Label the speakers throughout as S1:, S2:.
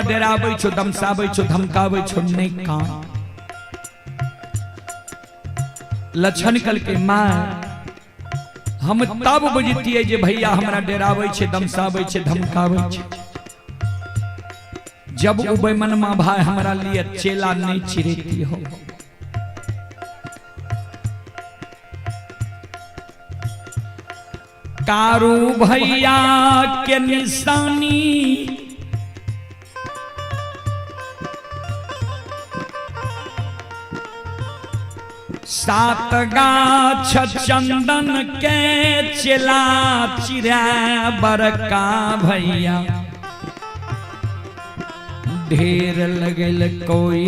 S1: डराबै छो, धमसाबै छो, धमकाबै छो नहीं काम। लक्षण कल के माँ हम तब बुझतिए जे भैया हमरा डराबै छे, धमसाबै छे, धमकाबै छे जब उ बेमनमा भाई हमरा लिए चेला नहीं चिरेती हो। कारू भैया के निशानी सात गाछ चंदन के चेला चिरा बरका भैया ढेर लगल कोई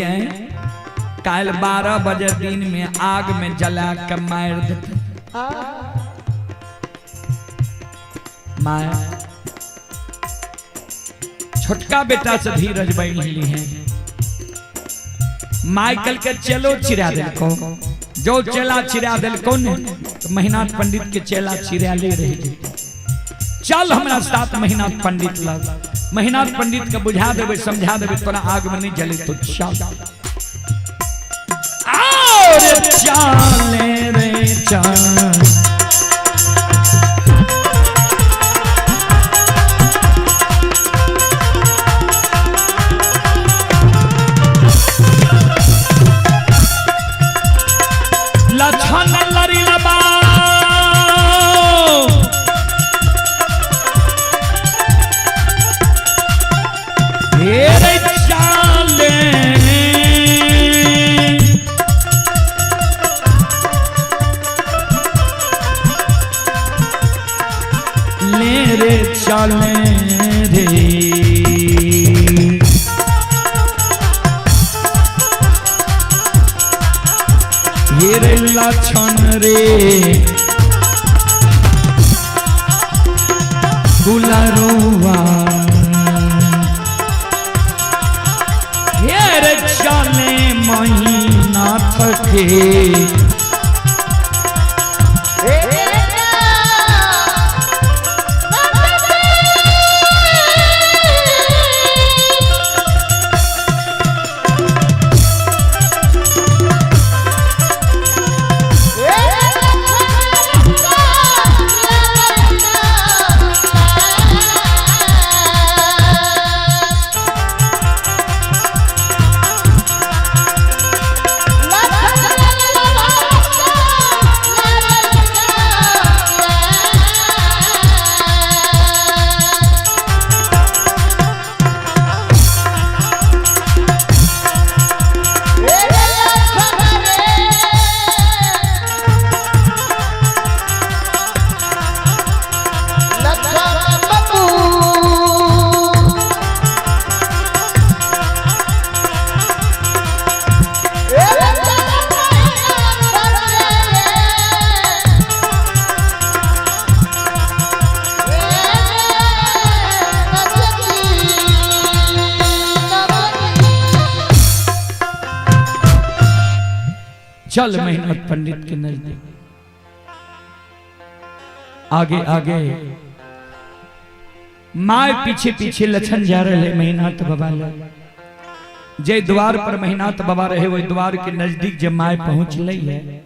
S1: काल 12 बजे दिन में आग में जला के मार देते। माया छोटका बेटा से धीरज बैठ ली है। माइकल के चलो चिरा दिल को, जो चेला चिरा दिल को ने तो महीनाथ पंडित के चेला चिरा ले रही। चल हमरा साथ महीनाथ पंडित लग, महीनाथ पंडित के बुझा देवे, समझा देवे, तोरा आग में नहीं जले तो चल। और चले रे चल लक्षण रे गुलरुआ हेर चले महीनाथ के चल महीनाथ पंडित के नजदीक आगे आगे माय पीछे पीछे लक्षण जा रहे महीनाथ बाबा जे द्वार पर महीनाथ बाबा रहे वही द्वार के नजदीक जब माय पहुंच ली है।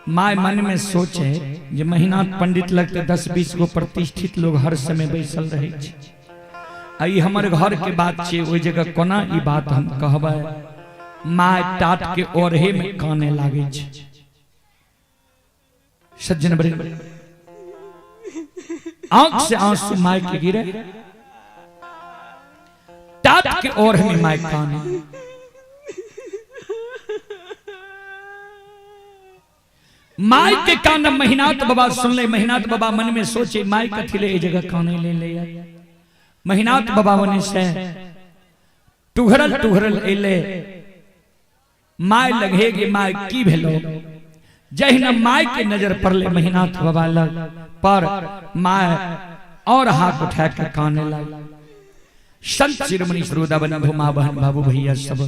S1: माय मन में सोचे जे महीनाथ पंडित लगते 10-20 गो प्रतिष्ठित लोग हर समय बैसल रहे। आई हमर घर के बात छे, ओई जगह कोना ई बात हम कहबै। माय टाट के ओरहे में काने लागे छे। सज्जन वृंद आंख से आंसू माय के गिरे, टाट के ओरहे में माय काने। माय के कान महीनाथ बाबा सुन ले। महीनाथ बाबा मन में सोचे माय कथी ले जगह काने ले ले। महीनाथ बाबा वने से टुघरल टुघरल एले। माय लगेगी माय की भेलो। जहिना माय के नजर पड़ले महीनाथ बाबा लग पर माय और हाथ उठा के काने लग। संत शिरोमणि सरोदा बंधु मां बहन बाबू भैया सब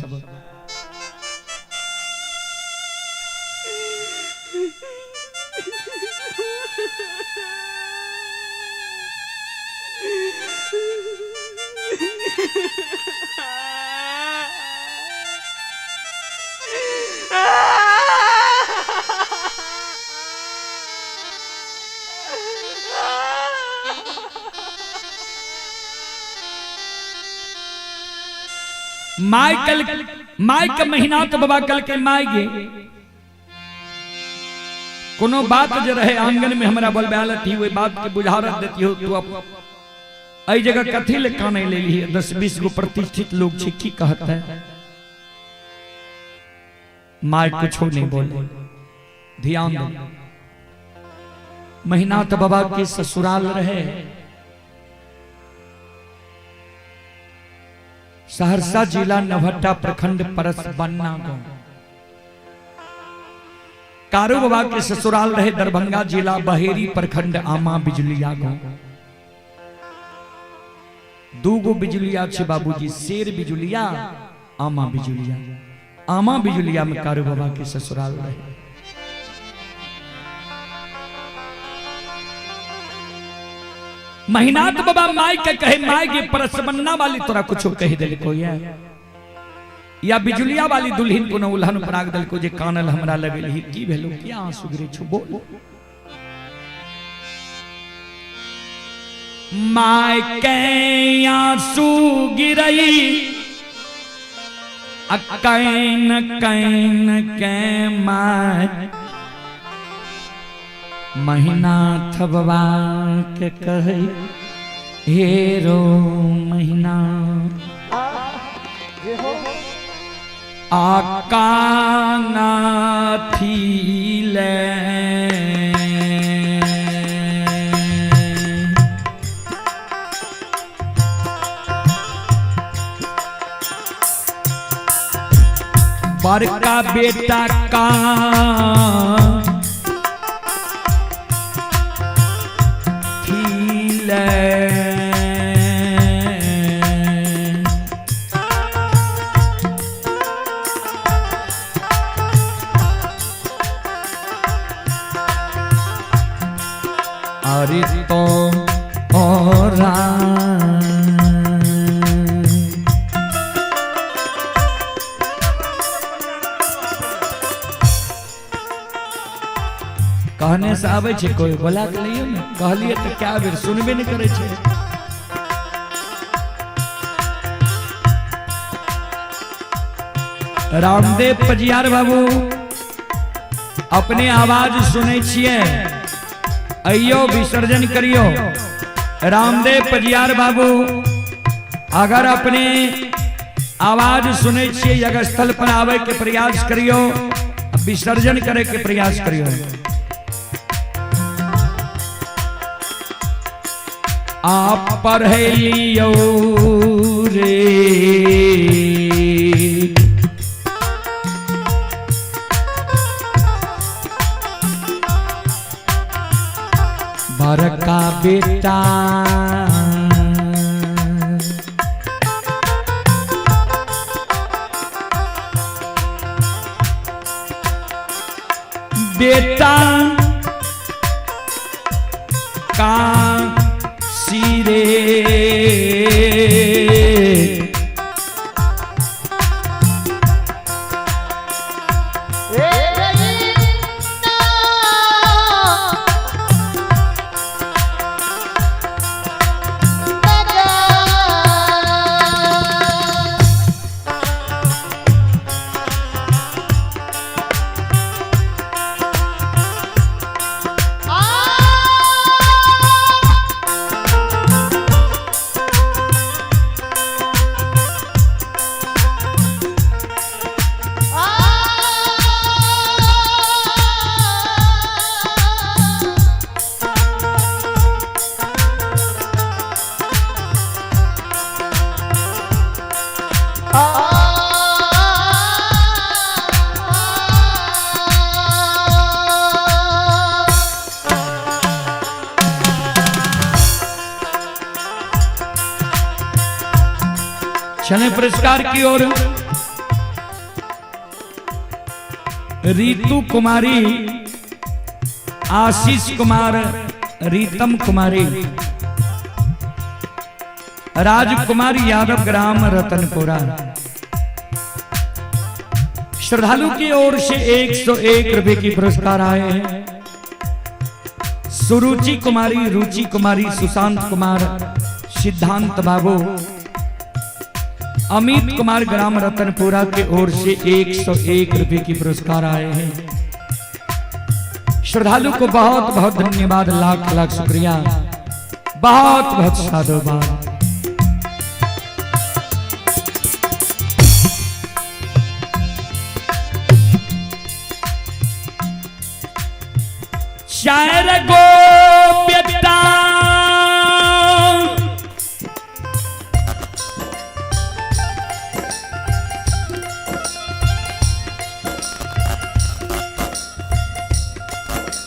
S1: माई के मेहनात बाबा कल के माई गे कोनो बात जो रहे आंगन में हमारा बोलबालत ही वही बात के बुझारत देती हो तू अब आई जगह कथी ले काने ले ली 10-20 गो प्रतिष्ठित लोग छे की कहता है माई कुछ नहीं बोले ध्यान दो मेहनात बाबा के ससुराल रहे सहरसा जिला नवहट्टा प्रखंड परस बन्ना गांव कारू बाबा के ससुराल रहे दरभंगा जिला बहेरी प्रखंड आमा बिजलिया गांव दूगो बिजलिया छे बाबूजी शेर बिजलिया आमा बिजलिया में कारू बाबा के ससुराल रहे मेहनात बाबा माई के कहे माई के परसबन्ना वाली तोरा कुछो कह दिल को या बिजुलिया वाली दुल्हन को न उल्हन पराग दल को जे कानल हमरा लगल ही की भेलो क्या आंसू गिरे छु बोल माई के आंसू गिरई कैन के माई मेहनात बाबा के कहे हेरो महीना आकाना थी ले बड़का बेटा का अरे तो और कहने से आवे छे कोई बोला के लियो ने कहलिए तो क्या बेर सुनबे नहीं करे छे रामदेव पजियार बाबू अपने आवाज सुने छिए अयो विसर्जन करियो रामदेव पजियार बाबू अगर अपने आवाज सुने छिए जगह स्थल पर आवे के प्रयास करियो विसर्जन करे के प्रयास करियो आप पढ़लियो रे बड़का बेटा बेटा का सिरे चले पुरस्कार की ओर रीतू कुमारी, आशीष कुमार, रीतम कुमारी, राजकुमारी यादव, ग्राम रतनपुरा। श्रद्धालु की ओर से 101 रुपए की पुरस्कार आए हैं। सुरुचि कुमारी, रुचि कुमारी, सुशांत कुमार, सिद्धांत बाबू, अमित कुमार ग्राम रतनपुरा के ओर से 101 रुपए की पुरस्कार आए हैं। श्रद्धालु को बहुत बहुत धन्यवाद, लाख लाख शुक्रिया, बहुत बहुत साधुवाद। शायर गोप्यता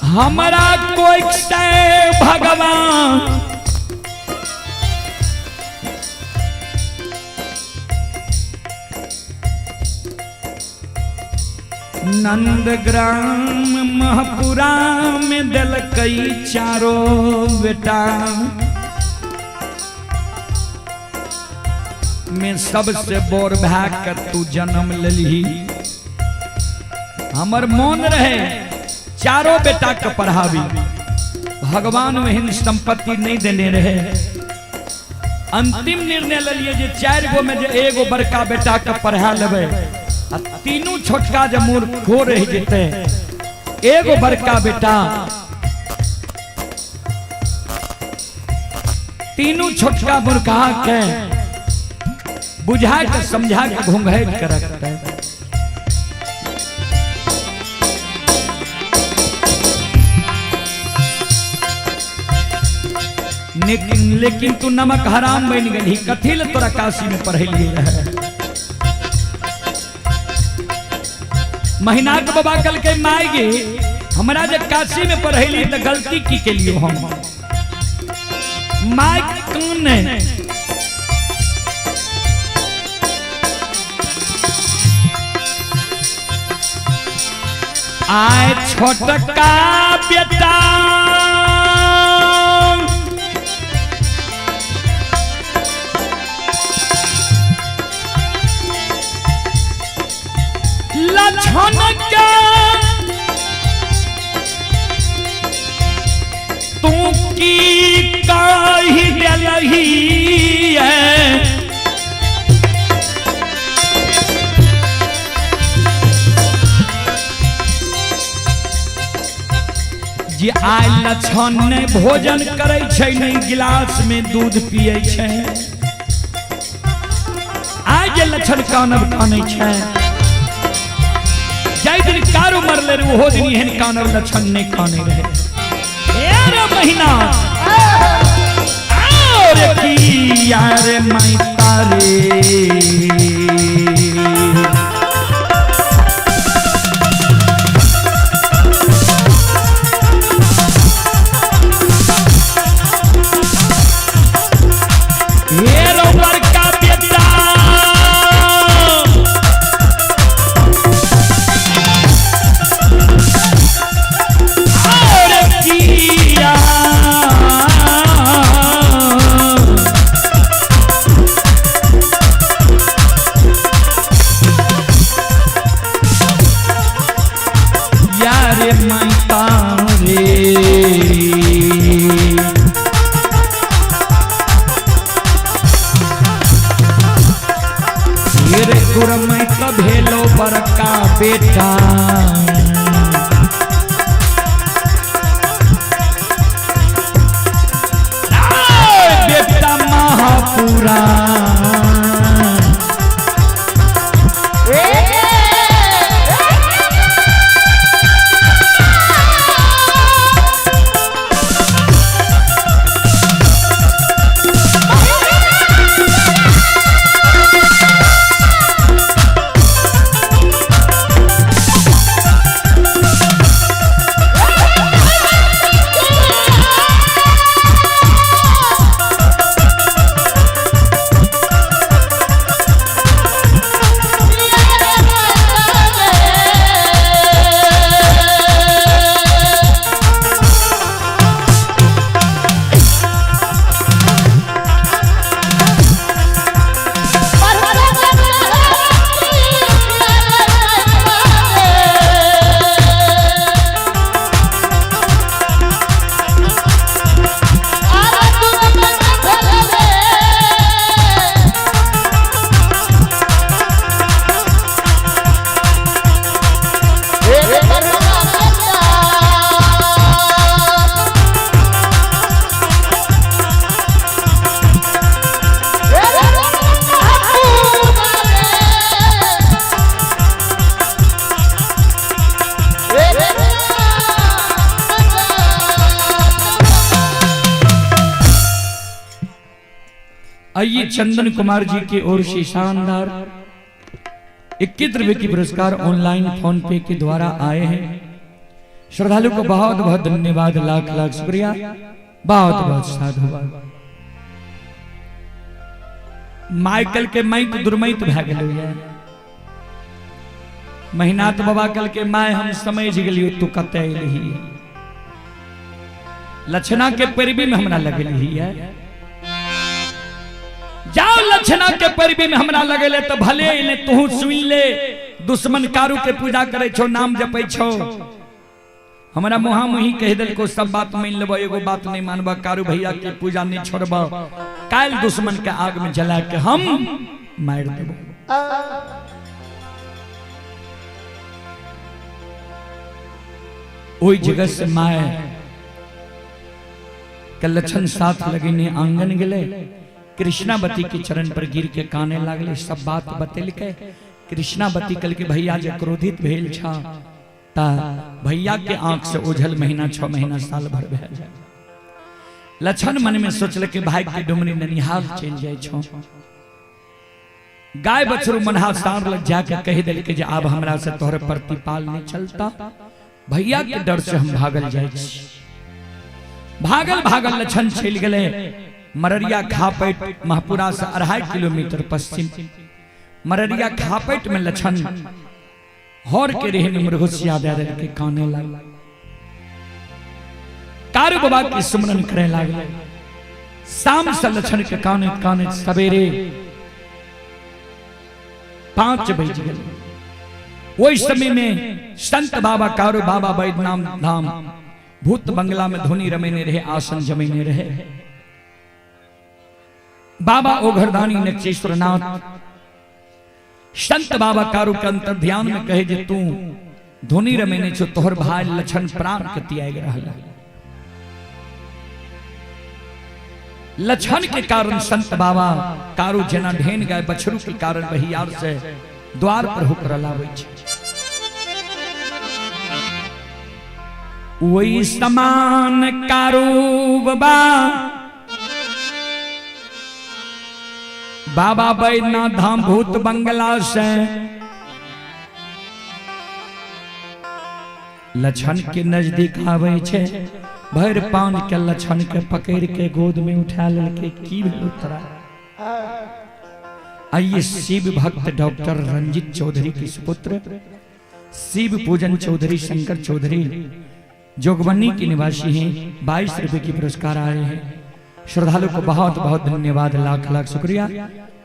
S1: हमारा कोई भगवान नंदग्राम महपुरा में दल कई चारों बेटा में सबसे बोर भाग कर तू जन्म लली। हमर मन रहे चारों बेटा के पढ़ावी, भगवान वही संपत्ति नहीं देने रहे। अंतिम निर्णय ले लिए 4 गो में जो एगो बड़का बेटा के पढ़ा लेवे, तीनों छोटका जमूर खो रह जेते। एगो बड़का बेटा तीनों छोटका मुर्खा के बुझा के समझा के घूंघट के रखते हैं। लेकिन तू नमक हराम बन गई, कथी ले तोरा काशी में पढ़ेलिए रहे। महीना के बाबा कल के माई गे हमारा जब काशी में पढ़ेली तो गलती की के लिए हम माई कौन है। आए छोटका बेटा लछन के तू की कही दिलही है। जे आय लछन ने भोजन करे छै, नहीं गिलास में दूध पिए छै। आय जे लछन कानब काने छै, जय दिन कारो मरले रे ओहो दिन एहन कानर लछन ने काने रहे। यार महीना और की यार माई तारे भेलो बड़का बेटा बेटा महापुरा आइए चंदन कुमार जी की ओर से शानदार 21 रुपए की पुरस्कार ऑनलाइन फोन पे के द्वारा आए हैं। श्रद्धालु को बहुत बहुत धन्यवाद, लाख लाख शुक्रिया, बहुत बहुत साधुवाद। माइकल के मैत दुर्मैत भए गेल महिनाथ बाबा कल के माय हम समझ गेलियो तू कते रही लक्षणा के पैरवी में हमरा लगल है। जाओ लक्षणा के पैरवी में हमरा लगले तो भले ने तू सुन ले। दुश्मन कारू के पूजा करे छो, नाम जपै छो, हमरा मुहा मुही कह दिल को सब बात मान लेबो, एगो बात नहीं मानबा, कारू भैया के पूजा नहीं छोड़बा, काल दुश्मन के आग में जला के हम मार देबो। ओई जगह से माय के लक्षण साथ लगने आंगन गले, कृष्णावती के चरण पर गिर के काने लागले, सब बात बतेल के। कृष्णावती कल के भैया जे क्रोधित भेल छा ता भैया के आंख से ओझल महीना 6 महीना साल भर भे जाए। लक्षण मन में सोचल के भाई के डुमरी ननिहाल चल जाए छो। गाय बछरू मनहा सार लग जाके कह दिल के जे अब हमरा से तोहर प्रतिपाल नहीं चलता, भैया के डर से हम भागल जाए। भागल भागल लक्षण चल गए मररिया खापेट, महपुरा से 2.5 किलोमीटर पश्चिम। मररिया खापेट में लक्षण हौर के रहे में मृगोसिया दे के काने लग। कारू बाबा की सुमरन करे लागले। शाम से लक्षण के काने काने सवेरे 5 बज गए। वही समय में संत बाबा कारू बाबा बैद्यनाथ धाम भूत बंगला में धुनी रमेने रहे, आसन जमेने रहे। बाबा ओघरदानी नक्षेश्वर नाथ संत बाबा कारू के अंतर ध्यान में कहे जे तू धुनी रमेने छो, तोहर भाई लक्षण प्राण के त्याग रहला। लक्षण के कारण संत बाबा कारू जना ढेन गए, बछरू के कारण बहियार से द्वार पर होकर लावे छे। वही समान कारू बाबा बाबा बैद्यनाथ धाम भूत बंगला से लक्षण के नजदीक आवे छे। भर पान के लक्षण के पकड़ के गोद में उठा लेके की भेल उतरा। आइए शिव भक्त डॉक्टर रंजित चौधरी के सुपुत्र शिव पूजन चौधरी शंकर चौधरी जोगबनी के निवासी हैं, 22 रुपए की पुरस्कार आए हैं। श्रद्धालु को बहुत बहुत धन्यवाद, लाख लाख शुक्रिया,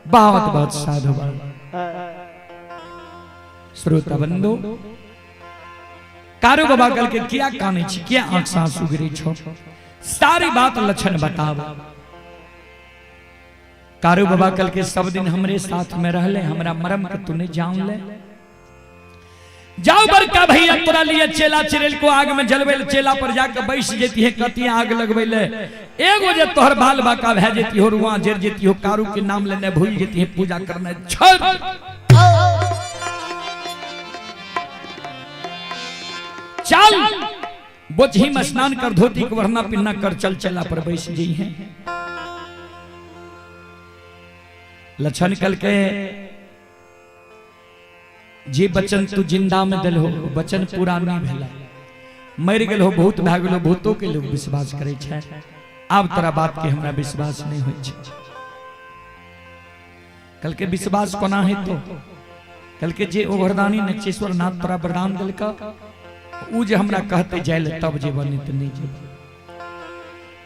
S1: बहुत बहुत साधुवाद। श्रोता बंधु कारू बाबा कल के क्या काने छी, क्या आंख से आंसू गिरी छो, सारी बात लक्षण बताव। कारू बाबा कल के सब दिन हमरे साथ में रहले, हमरा मरम के तूने जान ले। जाओ बड़का भैया तोरा लिए चेला चिरेल को आग में जलवे, चेला पर जाकर बैठ जेती है, कती आग लगवे ले। एगो जे तोहर बाल बाका भे जेती हो, रुआ जर जेती हो, कारू के नाम लेने भूल जेती है, पूजा करने छोड़। चल बोझी में स्नान कर, धोती को वरना पिन्ना कर, चल चेला पर बैठ गई है। लक्षण कल के जे बचन तू जिंदा में दिल हो, बचन पूरा नहीं भेला, मर गेल हो, बहुत भए गेल हो, भूतों के लोग विश्वास करे छे। अब तोरा बात के हमरा विश्वास नहीं होय छे। कल के विश्वास कोना है तो कल के जे ओघरदानी नक्षेश्वर नाथ तोरा वरदान दिलका, उ जे हमरा कहते जाइल तब जे बने त नहीं जे।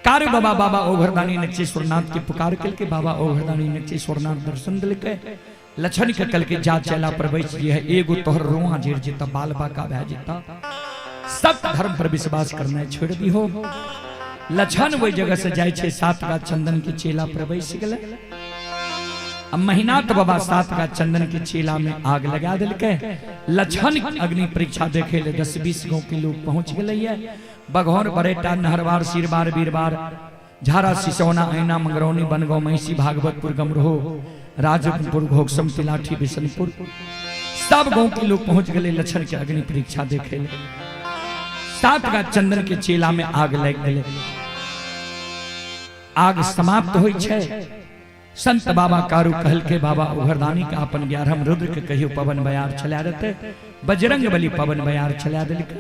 S1: कारू बाबा बाबा ओघरदानी नक्षेश्वर नाथ के पुकार कल के बाबा ओघरदानी नक्षेश्वर नाथ दर्शन दिलके। लक्षण के कल के जा चेला पर बैठ है, एगो तोहर रोआ जिर जेता, बाल बाका भे जेता, सब धर्म पर विश्वास करना छोड़ दी हो। लक्षण वही जगह से जाए छे, 7 का चंदन के चेला पर बैठ गए। अब महिनाथ बाबा 7 का चंदन के चेला में आग लगा दिल के। लक्षण अग्नि परीक्षा देखे ले 10-20 गांव के लोग पहुंच गए। बघौर बरेटा नहरवार सिरबार बीरबार झारा सिसौना ऐना मंगरौनी बनगांव महिषी भागवतपुर गमरोह राजपुर घोकसम तिलाठी बिशनपुर सब गांव के लोग पहुंच गए। लक्षण के अग्नि परीक्षा देखे ले। 7 का चंदन के चेला में आग लग गए। आग समाप्त होई छे। संत बाबा कारू कहल के बाबा उघरदानी का अपन 11 रुद्र के कहियो पवन बयार चला रहते बजरंग बली पवन बयार चला दिल के।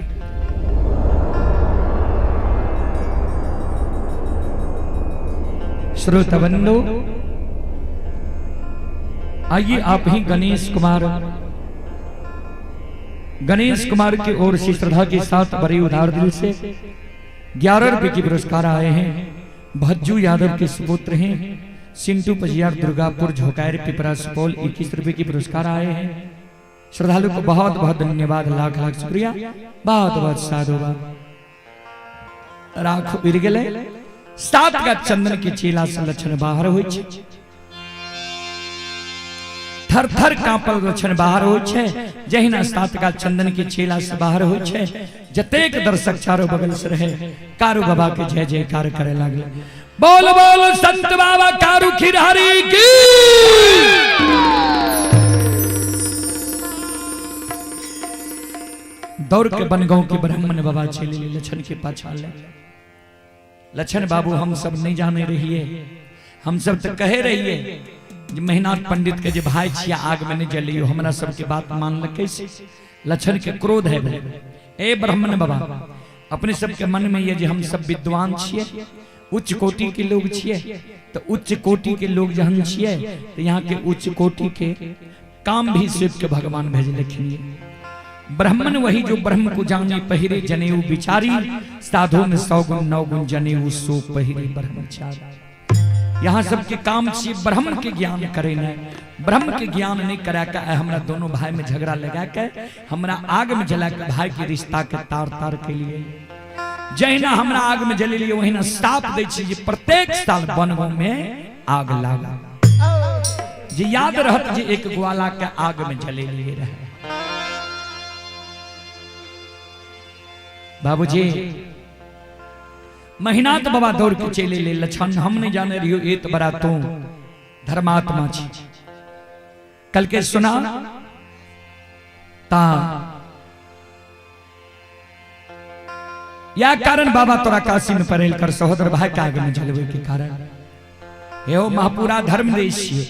S1: श्रोतबंधु आइए आप ही गणेश कुमार की ओर से श्रद्धा के साथ बड़े उदार दिल से 11 रुपए की पुरस्कार आए हैं। भज्जू यादव के सुपुत्र हैं सिंटू पजियार दुर्गापुर झोकायर पिपरा सुपौल 21 रुपए की पुरस्कार आए हैं। श्रद्धालु को बहुत बहुत धन्यवाद, लाख लाख शुक्रिया, बहुत बहुत साधुवाद। राखो बिर गेले 7 का चंदन के चेला से लक्षण बाहर होय छे, थर थर कांपल लक्षण बाहर होय छे। जहिना 7 का चंदन के चेला से बाहर होय छे, जतेक दर्शक चारों बगल से रहे कारू बाबा के जय जयकार करे लागले। बोल बोल संत बाबा कारू खिरहरी की। दौड़ के बनगांव के ब्राह्मण बाबा चले लक्षण के पाछा ले। लक्षण बाबू हम सब नहीं जाने रहिए, हम सब तो कहे रहिए मेहनाथ पंडित के जे भाई छिया आग में नहीं जलियो, हमरा सब के बात मान ल कैसे। लक्षण के क्रोध है ए ब्राह्मण बाबा, अपने सब के मन में ये जे हम सब विद्वान छिए, उच्च कोटि के लोग छिए, तो उच्च कोटि के लोग जहन छिए तो यहाँ के उच्च कोटि के काम भी शिव के भगवान भेज लिखिए। ब्राह्मण वही जो ब्रह्म को जाने पहिरे जनेऊ बिचारी, साधु में 100 गुण 9 गुण जनेऊ सो पहिरे ब्रह्मचारी। यहाँ सबके काम छिए ब्रह्म के ज्ञान करे न, ब्रह्म के ज्ञान नहीं करा के हमरा दोनों भाई में झगड़ा लगा के हमरा आग में जला के भाई के रिश्ता के तार तार के लिए। जहिना हमरा आग में जले लिए वही साप दै छी जे प्रत्येक साल बनगो में आग लागा, जे याद रहत जे एक ग्वाला के आग में जले लिए रहे। बाबूजी महीनात बाबा दौड़ के चले ले लक्षण हम नहीं जाने रहियो एत बड़ा तू धर्मात्मा छी। कल के सुना ता या कारण बाबा तोरा काशी में परेल कर सहोदर भाई के आगे में जलवे के कारण हे महापुरा धर्म देश छिए,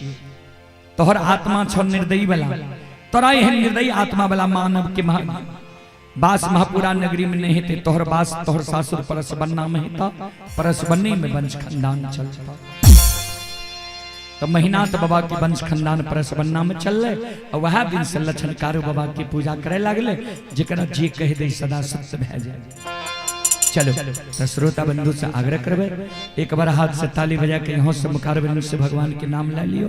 S1: तोहर आत्मा छ निर्दयी वाला, तोरा एहन निर्दयी आत्मा वाला मानव के बास महापुरा नगरी में नहीं थे। तोहर बास तोहर सासुर परस बनना में था, परस बनने में वंश खानदान चलता। तो महीनात बाबा के वंश खानदान परस बनना में चल रहे और वह दिन से लक्षण कारू बाबा की पूजा करे लगले, जरा जे कह दे सदा सत्य भे जाए। चलो तो श्रोता बंधु से आग्रह करबे एक बार हाथ से ताली बजा के यहाँ से मुखार बिंदु से भगवान के नाम ले लियो।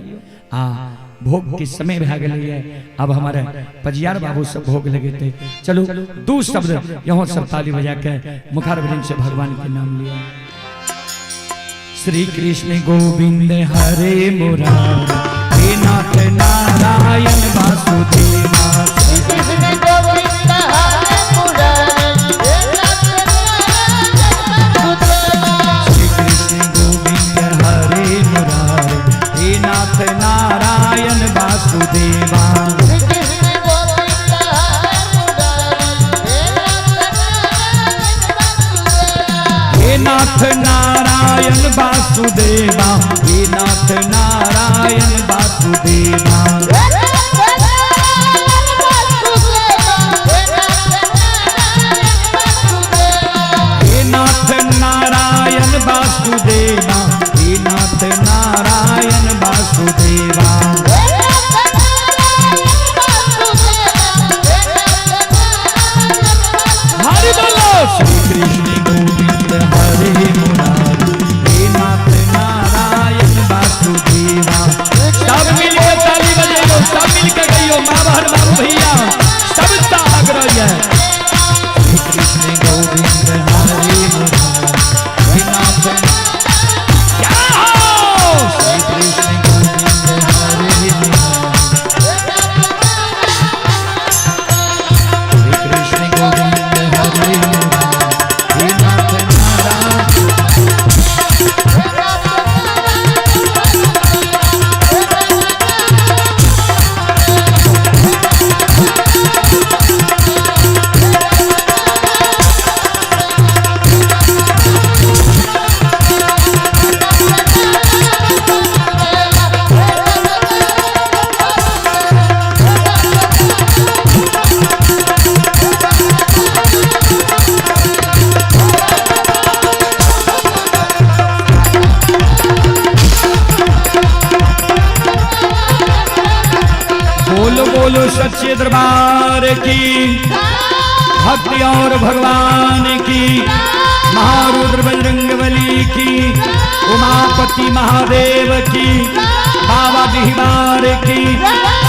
S1: भोग के समय भे गए, अब हमारे पजियार बाबू सब भोग लगे थे। चलो 2 शब्द यहाँ सब ताली बजा के मुखार बिंदु से भगवान के नाम लिया। श्री कृष्ण गोविंद हरे मुरारी, हे नाथ नारायण वासुदेवा। श्री कृष्ण गोविंद हरे मुरारी, हे नाथ नारायण वासुदेवा। हे नाथ नारायण वासुदेवा, हे नाथ नारायण वासुदेवा। हे नाथ नारायण वासुदेवा, हे नाथ नारायण वासुदेवा। हरि बोलो। श्री कृष्ण गोविंद हरे मुरारी, हे नाथ नारायण वासुदेवा। सब मिलकर ताली बजाइयो, सब मिलकर गइयो, माँ बहन बाबू भैया सबका आग्रह है। श्री कृष्ण गोविंद हरे मुरारी, हे नाथ बोलो बोलो सच्चे दरबार की भक्ति और भगवान की महारुद्र बजरंगबली की उमापति महादेव की बाबा डिहबार की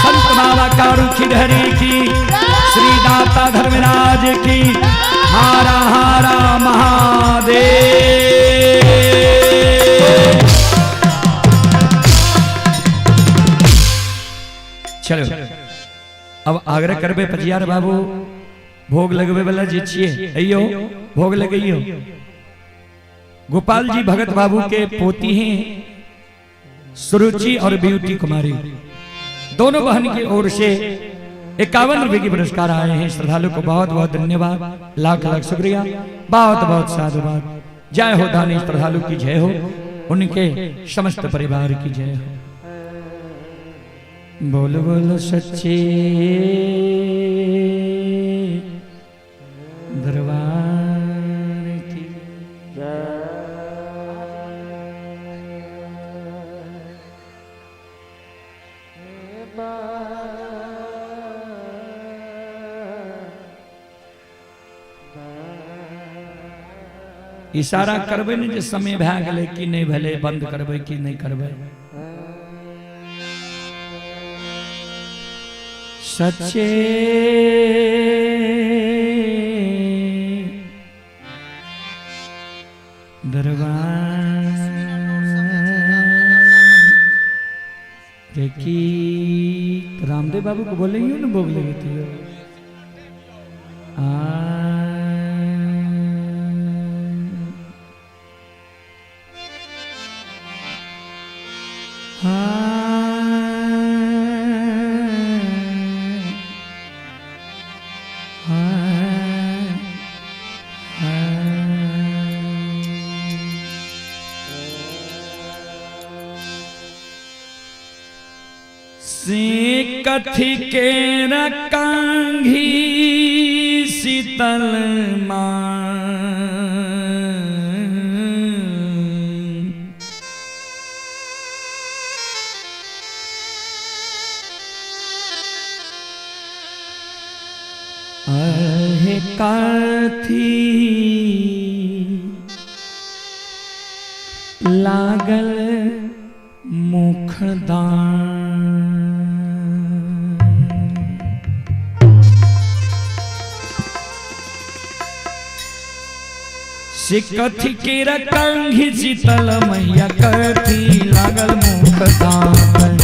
S1: संत बाबा कारुखी धरी की श्री दाता धर्मराज की हारा हारा महादेव। चलो अब आग्रह करबे पजियार बाबू भोग लगवे वाला जे छिए अइयो भोग लगइयो। गोपाल जी भगत बाबू के पोती हैं सुरुचि और ब्यूटी कुमारी, दोनों बहन की ओर से 51 रुपए की पुरस्कार आए हैं। श्रद्धालु को बहुत बहुत धन्यवाद, लाख लाख शुक्रिया, बहुत बहुत साधुवाद। जय हो दानी श्रद्धालु की जय हो, उनके समस्त परिवार की जय हो। बोलो बोलो सच्चे दरबार की इशारा करबे ने जे समय भए गेलै कि नहीं भेलै, बंद करबे कि नहीं करबे। सच्चे दरबार की रामदेव बाबू को बोलेंगे ना भोग लगी थी। कथी के रकांगी शीतल आहे कथी लागल मुखदान से कथी के रकांगी शीतल मैया कथी लागल मुखदान।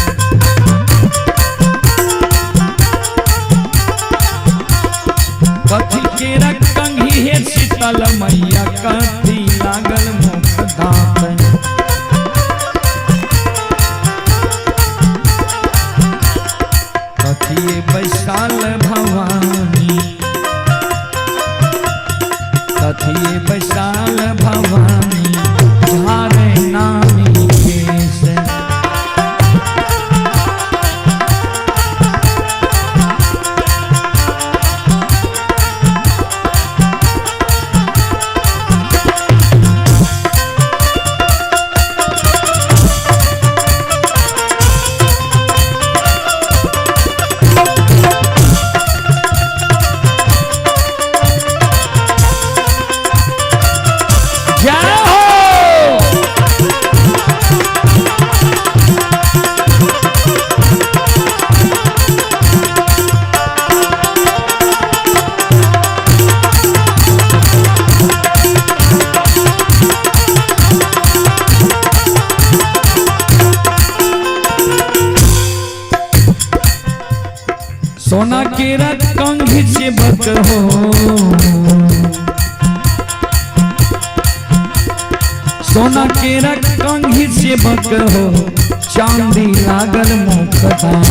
S1: कथी के रकांगी हे शीतल मैया कथी लागल मुखदान। कथी बैसाल भवानी, कथी बैसाल भवानी झारे नामी केश। सोना के रकांगी से बक हो, सोना के रकांगी से बक हो चांदी लागल मुखदान।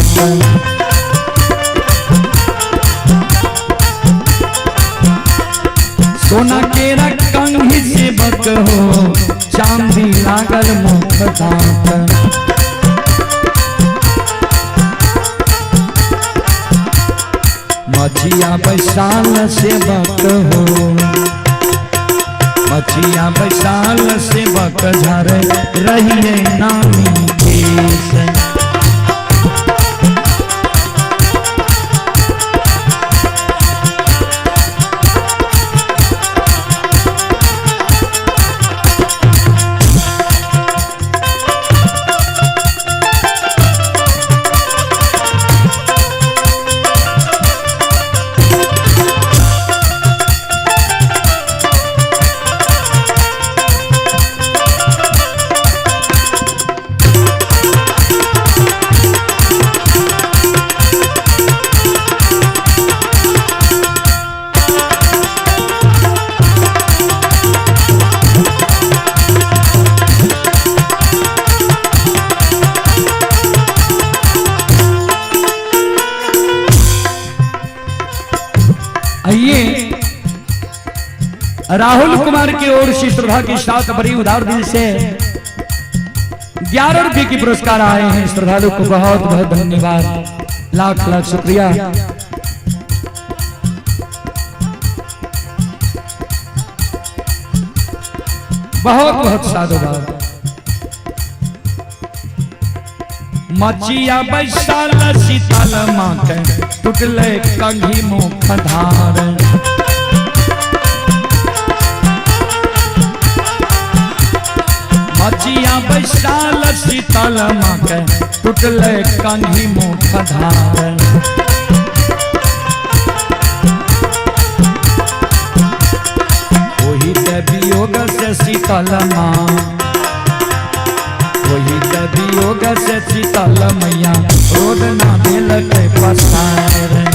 S1: सोना के रकांगी से बक हो चांदी लागल मुखदान। मछिया बैसाल से बक हो, मछिया बैसाल से बक झरे रहिए नामी केश। आइए राहुल कुमार की ओर से श्रद्धा के साथ बड़ी उदार दिल से 11 रुपए की पुरस्कार आए हैं। श्रद्धालु को बहुत बहुत धन्यवाद, लाख लाख शुक्रिया। बहुत बहुत साधुवाद। मचिया बैसाल शीतल माँ के टूटले कंघी मुख धार। मचिया बैसाल शीतल माँ के टूटले कंघी मुख धार। वही ते वियोग से शीतल माँ, वही ते वियोग से शीतल मैया रोड ना मिल के पसार।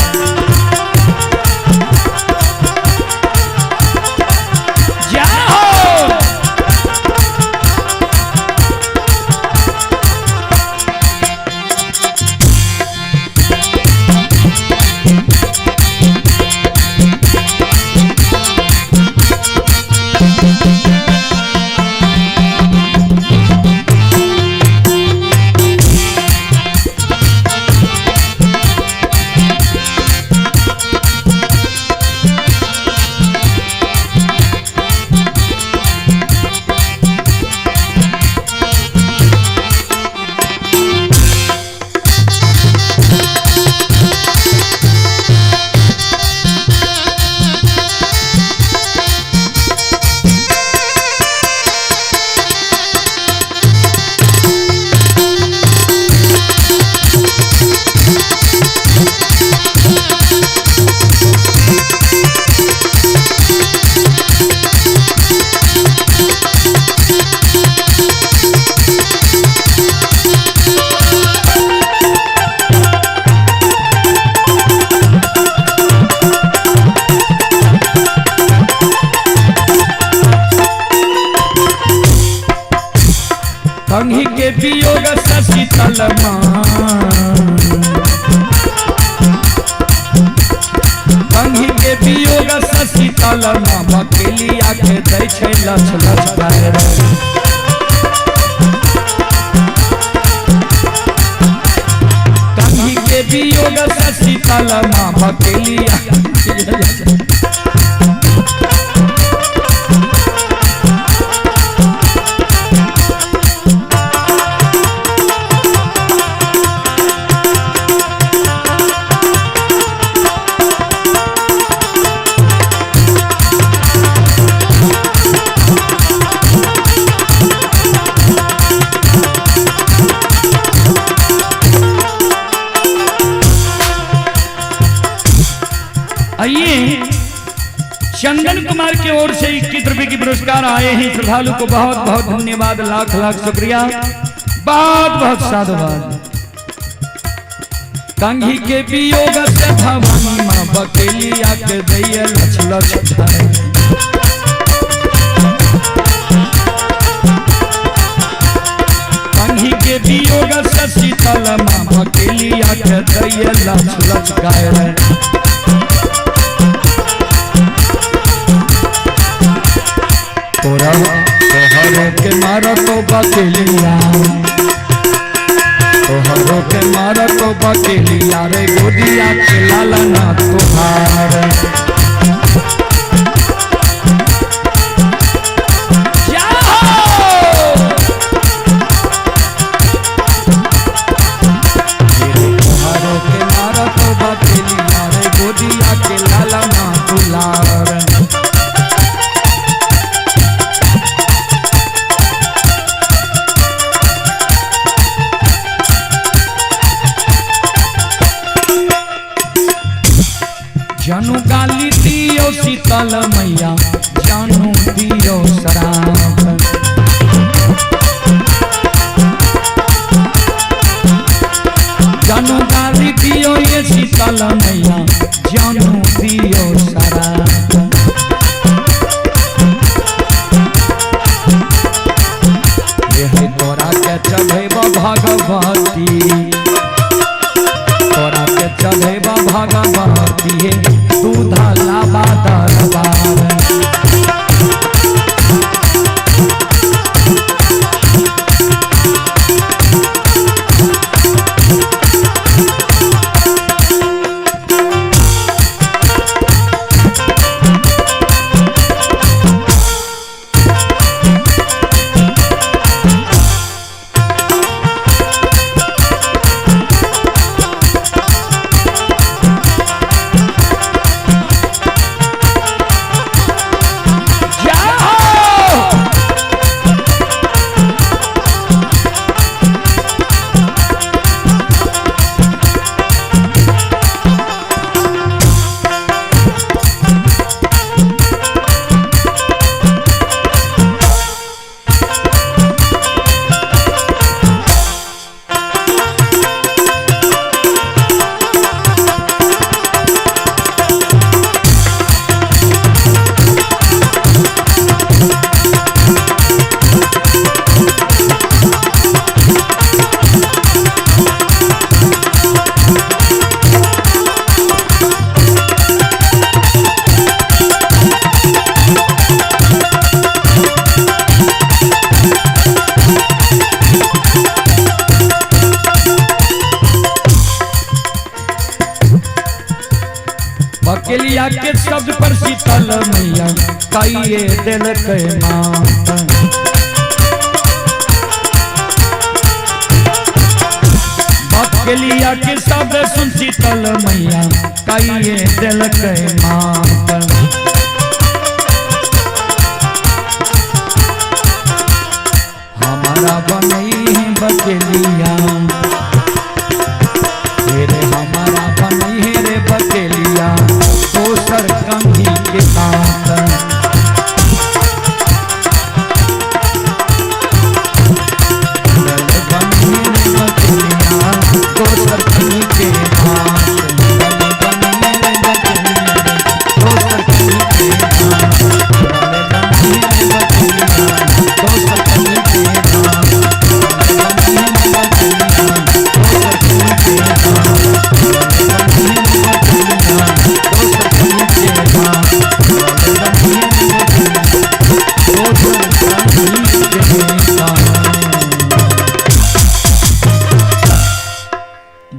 S1: कंघी के वियोग से शीतल माँ, कंघी के वियोग से शीतल माँ बकेलिया के दै छै लछ लछ पैर। कंघी के वियोग से शीतल माँ बकेलिया आइए चंदन कुमार की ओर से 21 रुपए की पुरस्कार आए हैं। श्रद्धालु को बहुत बहुत धन्यवाद, लाख लाख शुक्रिया, बहुत बहुत साधुवाद। कंघी के वियोग से भवानी माँ बकेलिया के दैया लछ लछ धार। कंघी के वियोग से शीतल माँ बकेलिया के दैया लछ लछ गायर। तोहरो के मारो तो बकेलिया, तोहरो के मारो तो बकेलिया रे गोदिया के लालना तोहार। तोहरो के मारो तो बकेलिया रे गोदिया के लालना तोहार। जानू गाली दियो शीतल मैया, जानू दियो शराब। जानू गाली दियो ये शीतल मैया, जानू दियो शराब। यह तोरा के चढ़ेब भगवती, तोरा के चढ़ेब भगवती दूधा लाबा बकेलिया के शब्द पर शीतल मैया काइए दिल के मात। बकेलिया के शब्द सुन शीतल मैया काइए दिल के मात। हमारा बनई है बकेलिया रे, हमारा बनई है रे बकेलिया दोसर कंघी के साथ। बनई रे बकेलिया दोसर कंघी के साथ। बनई रे बकेलिया दोसर कंघी के साथ। बनई रे बकेलिया दोसर कंघी के साथ।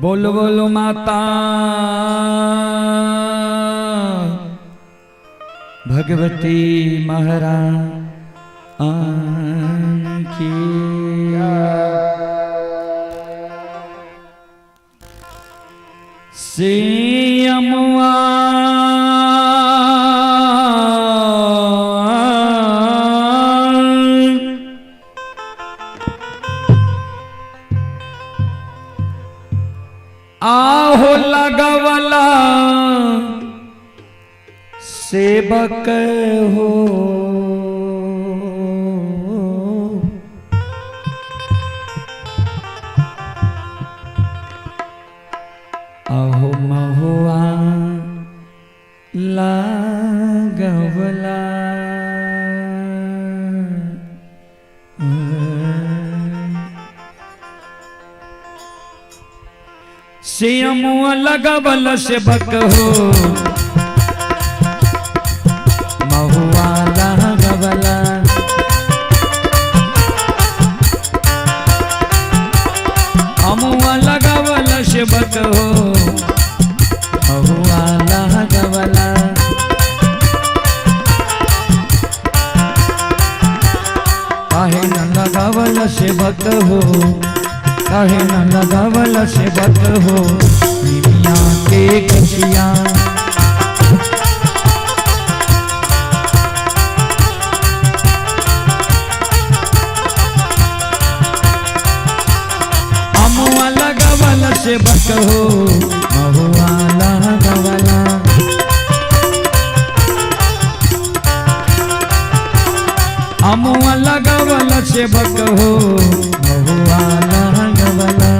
S1: बोलो बोलो माता भगवती महारानी की। सियमुआ आहो लगवला सेवक हो, आहो महुआ लगवला सियमुआ लगवल सेवक हो, महुआ लगवला अमुआ लगवल सेवक हो, महुआ लगवला काहे न लगवल सेवक हो, काहे न लगवल सेवक हो निमिया के कचिया। अमुआ लगवल सेवक हो, महुआ लगवला अमुआ लगवल सेवक हो, महुआ लगवला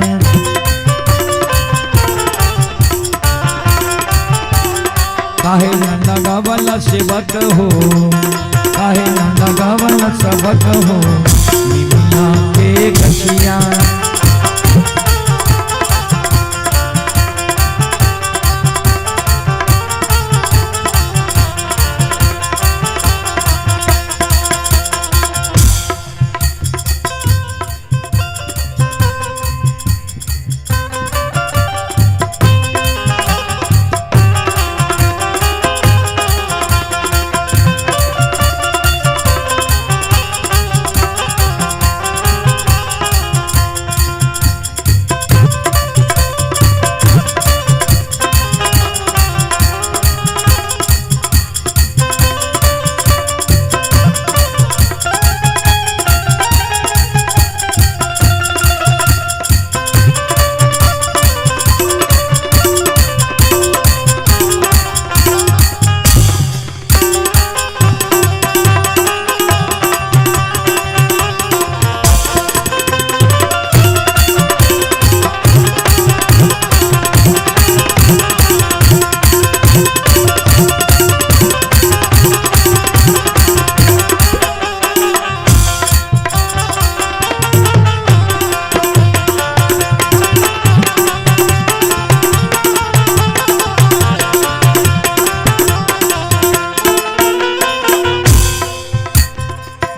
S1: काहे न लगवल सेवक हो, काहे न लगवल सेवक हो निमिया के कचिया।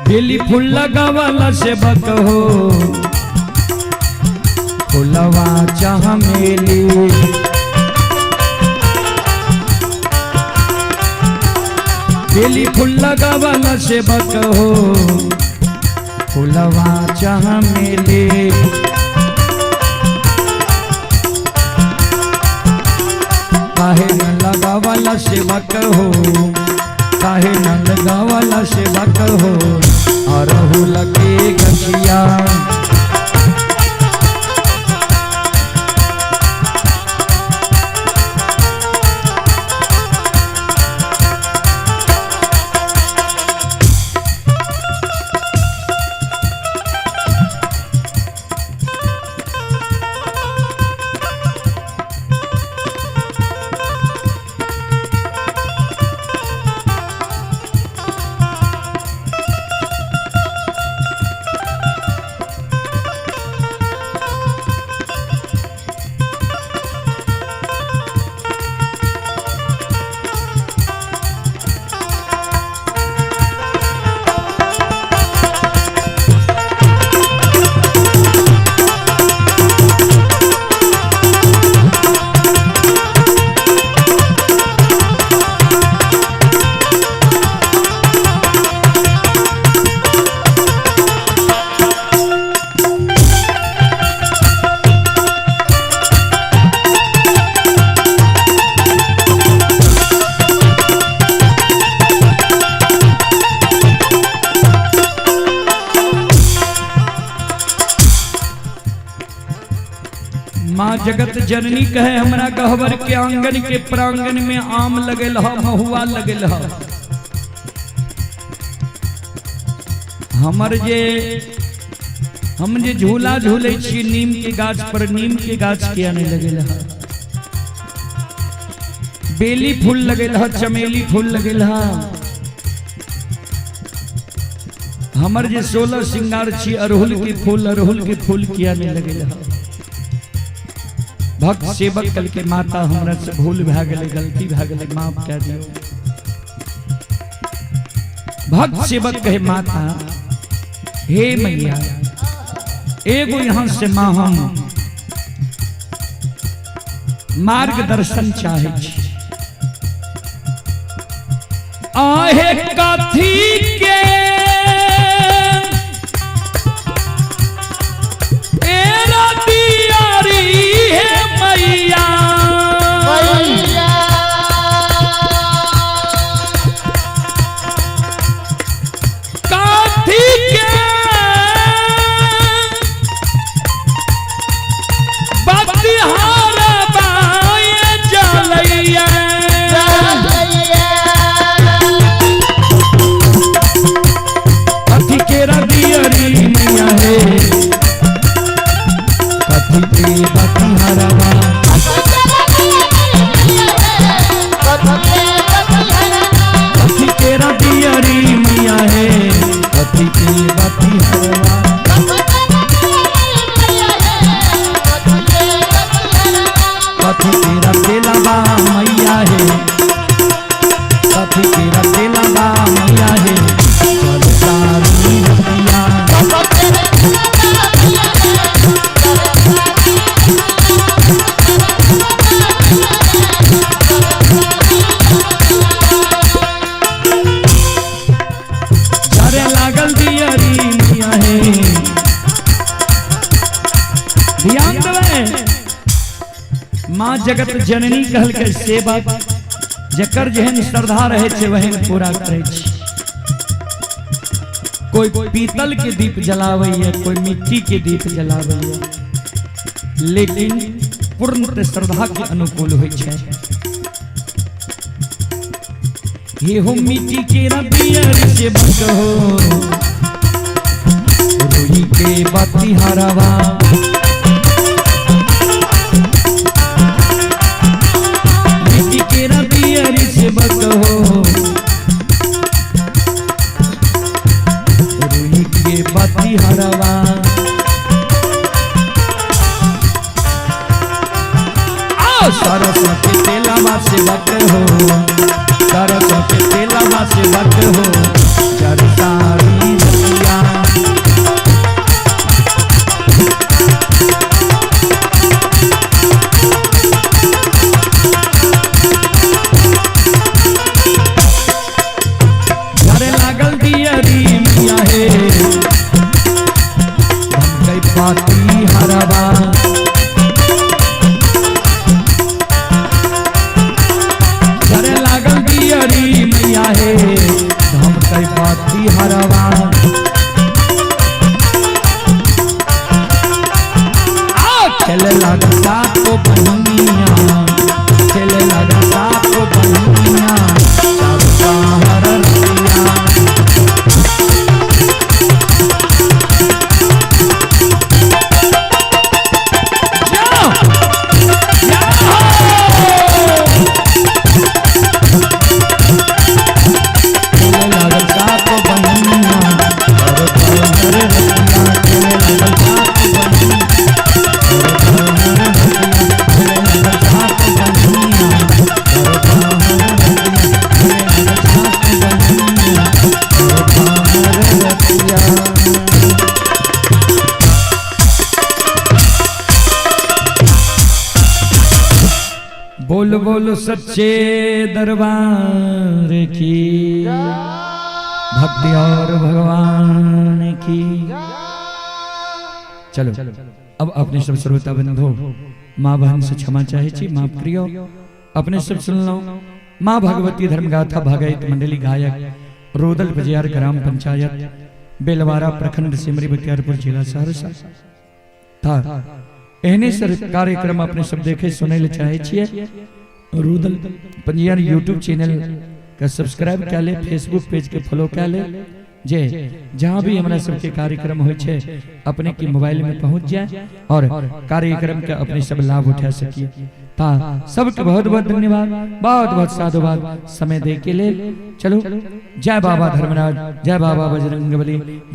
S1: बेली फूल लगावला सेवक हो, फूलवा चमेली सेवक हो फुलवा चाह मेले काहे न लगावला सेवक हो काहे न लगावला सेवक हो अरहुल के गछिया माँ जगत जननी कहे हमरा गहवर के आंगन के प्रांगण में आम लगल ह महुआ लगल ह हम जे झूला झूले छी नीम के गाछ पर नीम के गाछ किया नहीं लगल ह बेली फूल लगल ह चमेली फूल लगल ह हमर जे 16 श्रृंगार छी अरहुल के फूल किया नहीं लगल ह भक्त सेवक कल के माता हमरा से भूल भए गेलै गलती भए गेलै माफ कह दियो भक्त सेवक कहे माता हे मैया एगो यहाँ से माँ हम मार्गदर्शन चाहे छी आहे कथी के माँ जगत जननी कहल के सेवा जकर जेहन श्रद्धा रहे छे वहन पूरा करे छी कोई पीतल के दीप जलावैया कोई मिट्टी के दीप जलावैया लेकिन पूर्ण श्रद्धा के अनुकूल होइ छे ये हो मिट्टी के रबियर से बको रोई के बाती हरावा रुई के बाती हरवा सरसों के तेलावा से बक हो सरसों के तेलावा से बक हो चरसारी रतिया घरे लागल दी बोल बोल सच्चे दरबार की भक्ति और भगवान की। चलो अब अपने सब श्रोता बंधु माँ बहन से क्षमा चाहे छी, माफ करियो। अपने सब सुन लो। माँ भगवती धर्मगाथा भागयत मंडली गायक रोदल बजियार ग्राम पंचायत बेलवारा प्रखंड सिमरी बख्तियारपुर जिला सहरसा था। एहने सर कार्यक्रम अपने सब देखे सुने ले चाहे छिए। रोदल बजियार यूट्यूब चैनल का सब्सक्राइब कर ले, फेसबुक पेज के फॉलो कर ले, जे जहाँ भी हमारा सबके कार्यक्रम हो अपने की मोबाइल में पहुंच जाए और कार्यक्रम का अपने सब लाभ उठा सकिए। ता सबके बहुत बहुत धन्यवाद, बहुत बहुत साधुवाद समय दे के लिए। चलो जय बाबा धर्मराज, जय बाबा बजरंगबली, जय